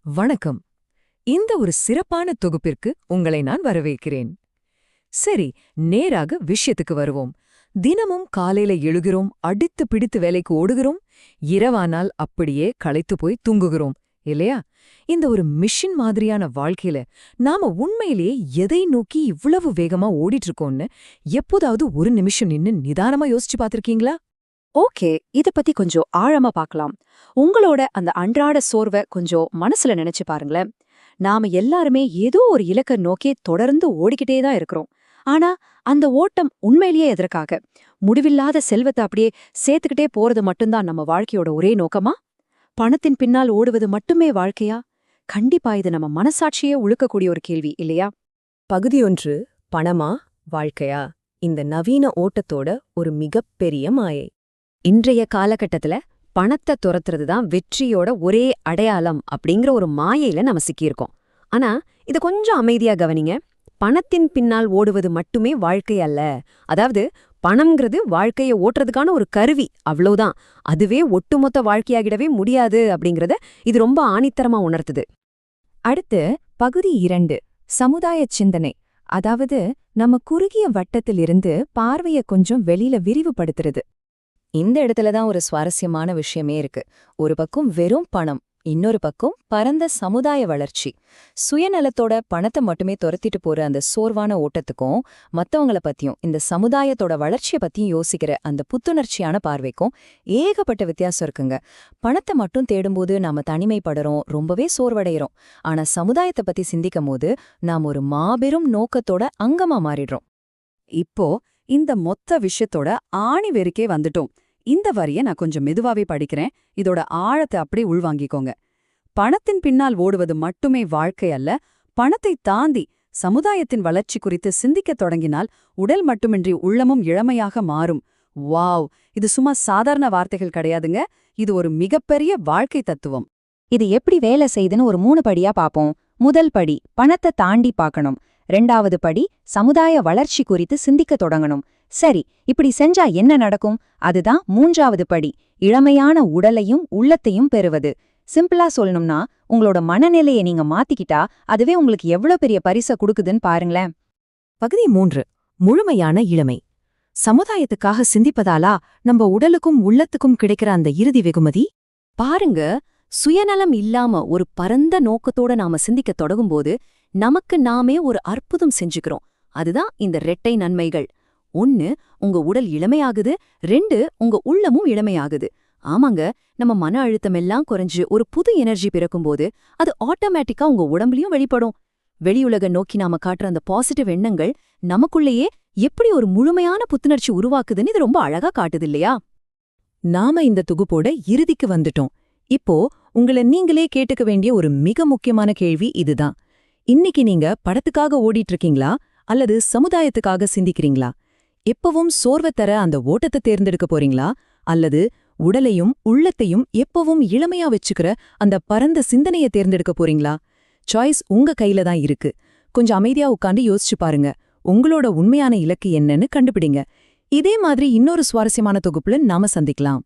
வணக்கம். இந்த ஒரு சிறப்பான தொகுப்பிற்கு உங்களை நான் வரவேற்கிறேன். சரி, நேராக விஷயத்துக்கு வருவோம். தினமும் காலையில எழுகிறோம், அடித்து பிடித்து வேலைக்கு ஓடுகிறோம், இரவானால் அப்படியே களைத்து போய் தூங்குகிறோம் இல்லையா? இந்த ஒரு மிஷின் மாதிரியான வாழ்க்கையில நாம உண்மையிலேயே எதை நோக்கி இவ்வளவு வேகமா ஓடிட்டு இருக்கோம்னு எப்போதாவது ஒரு நிமிஷம் நின்னு நிதானமா யோசிச்சு பார்த்திருக்கீங்களா? ஓகே, இத பத்தி கொஞ்சம் ஆழமா பார்க்கலாம். உங்களோட அந்த அன்றாட சோர்வ கொஞ்சம் மனசுல நினைச்சு பாருங்களேன். நாம எல்லாருமே ஏதோ ஒரு இலக்க நோக்கி தொடர்ந்து ஓடிக்கிட்டே தான் இருக்கிறோம். ஆனா அந்த ஓட்டம் உண்மையிலேயே எதற்காக? முடிவில்லாத செல்வத்தை அப்படியே சேர்த்துக்கிட்டே போறது மட்டும்தான் நம்ம வாழ்க்கையோட ஒரே நோக்கமா? பணத்தின் பின்னால் ஓடுவது மட்டுமே வாழ்க்கையா? கண்டிப்பா இது நம்ம மனசாட்சியே உழுக்கக்கூடிய ஒரு கேள்வி இல்லையா? பகுதி 1. பணமா வாழ்க்கையா? இந்த நவீன ஓட்டத்தோட ஒரு மிகப்பெரிய மாயை. இன்றைய காலகட்டத்துல பணத்தை துரத்துறது தான் வெற்றியோட ஒரே அடையாளம் அப்படிங்கிற ஒரு மாயையில நம்ம சிக்கியிருக்கோம். ஆனா இத கொஞ்சம் அமைதியா கவனிங்க. பணத்தின் பின்னால் ஓடுவது மட்டுமே வாழ்க்கை அல்ல. அதாவது பணம்ங்கிறது வாழ்க்கையை ஓட்டுறதுக்கான ஒரு கருவி, அவ்வளவுதான். அதுவே ஒட்டுமொத்த வாழ்க்கையாகிடவே முடியாது அப்படிங்கறத இது ரொம்ப ஆணித்தரமா உணர்த்துது. அடுத்து பகுதி 2, சமுதாய சிந்தனை. அதாவது நம்ம குறுகிய வட்டத்திலிருந்து பார்வைய கொஞ்சம் வெளியில விரிவுபடுத்துறது. இந்த இடத்துல தான் ஒரு சுவாரஸ்யமான விஷயமே இருக்கு. ஒரு பக்கம் வெறும் பணம், இன்னொரு பக்கம் பரந்த சமுதாய வளர்ச்சி. சுயநலத்தோட பணத்தை மட்டுமே துரத்திட்டு போற அந்த சோர்வான ஓட்டத்துக்கும், மத்தவங்கள பத்தியும் இந்த சமுதாயத்தோட வளர்ச்சியை பத்தியும் யோசிக்கிற அந்த புத்துணர்ச்சியான பார்வைக்கும் ஏகப்பட்ட வித்தியாசம் இருக்குங்க. பணத்தை மட்டும் தேடும்போது நாம தனிமைப்படுறோம், ரொம்பவே சோர்வடைகிறோம். ஆனா சமுதாயத்தை பத்தி சிந்திக்கும் போது நாம் ஒரு மாபெரும் நோக்கத்தோட அங்கமா மாறிடுறோம். இப்போ இந்த மொத்த விஷயத்தோட ஆணி வேருக்கே வந்துட்டோம். இந்த வரிய நான் கொஞ்சம் மெதுவாவே படிக்கிறேன். இதோட ஆழத்தை அப்படியே உள்வாங்கிக்கோங்க. பணத்தின் பின்னால் ஓடுவது மட்டுமே வாழ்க்கை அல்ல. பணத்தை தாண்டி சமுதாயத்தின் வளர்ச்சி குறித்து சிந்திக்கத் தொடங்கினால் உடல் மட்டுமின்றி உள்ளமும் இளமையாக மாறும். வாவ்! இது சும்மா சாதாரண வார்த்தைகள் கிடையாதுங்க. இது ஒரு மிகப்பெரிய வாழ்க்கை தத்துவம். இது எப்படி வேலை செய்யுதுன்னு ஒரு 3 படியா பாப்போம். முதல் படி, பணத்தை தாண்டி பார்க்கணும். 2வது படி, சமுதாய வளர்ச்சி குறித்து சிந்திக்க தொடங்கணும். சரி, இப்படி செஞ்சா என்ன நடக்கும்? அதுதான் 3வது படி, இளமையான உடலையும் உள்ளத்தையும் பெறுவது. சிம்பிளா சொல்லணும்னா, உங்களோட மனநிலையை நீங்க மாத்திக்கிட்டா அதுவே உங்களுக்கு எவ்வளவு பெரிய பரிசை கொடுக்குதுன்னு பாருங்களேன். பகுதி 3, முழுமையான இளமை. சமுதாயத்துக்காக சிந்திப்பதாலா நம்ம உடலுக்கும் உள்ளத்துக்கும் கிடைக்கிற அந்த இறுதி வெகுமதி? பாருங்க, சுயநலம் இல்லாம ஒரு பரந்த நோக்கத்தோட நாம சிந்திக்க தொடங்கும்போது நமக்கு நாமே ஒரு அற்புதம் செஞ்சுக்கிறோம். அதுதான் இந்த 2 நன்மைகள். 1, உங்க உடல் இளமையாகுது. 2, உங்க உள்ளமும் இளமையாகுது. ஆமாங்க, நம்ம மன அழுத்தமெல்லாம் குறைஞ்சு ஒரு புது எனர்ஜி பிறக்கும்போது அது ஆட்டோமேட்டிக்கா உங்க உடம்புலயும் வெளிப்படும். வெளியுலக நோக்கி நாம காட்டுற அந்த பாசிட்டிவ் எண்ணங்கள் நமக்குள்ளேயே எப்படி ஒரு முழுமையான புத்துணர்ச்சி உருவாக்குதுன்னு இது ரொம்ப அழகா காட்டுது இல்லையா? நாம இந்த தொகுப்போட இறுதிக்கு வந்துட்டோம். இப்போ உங்களை நீங்களே கேட்டுக்க வேண்டிய ஒரு மிக முக்கியமான கேள்வி இதுதான். இன்னைக்கு நீங்க படத்துக்காக ஓடிட்டு இருக்கீங்களா அல்லது சமுதாயத்துக்காக சிந்திக்கிறீங்களா? எப்பவும் சோர்வை தர அந்த ஓட்டத்தை தேர்ந்தெடுக்க போறீங்களா அல்லது உடலையும் உள்ளத்தையும் எப்பவும் இளமையா வச்சுக்கிற அந்த பரந்த சிந்தனையை தேர்ந்தெடுக்க போறீங்களா? சாய்ஸ் உங்க கையில தான் இருக்கு. கொஞ்சம் அமைதியா உட்காந்து யோசிச்சு பாருங்க. உங்களோட உண்மையான இலக்கு என்னன்னு கண்டுபிடிங்க. இதே மாதிரி இன்னொரு சுவாரஸ்யமான தொகுப்புல நாம சந்திக்கலாம்.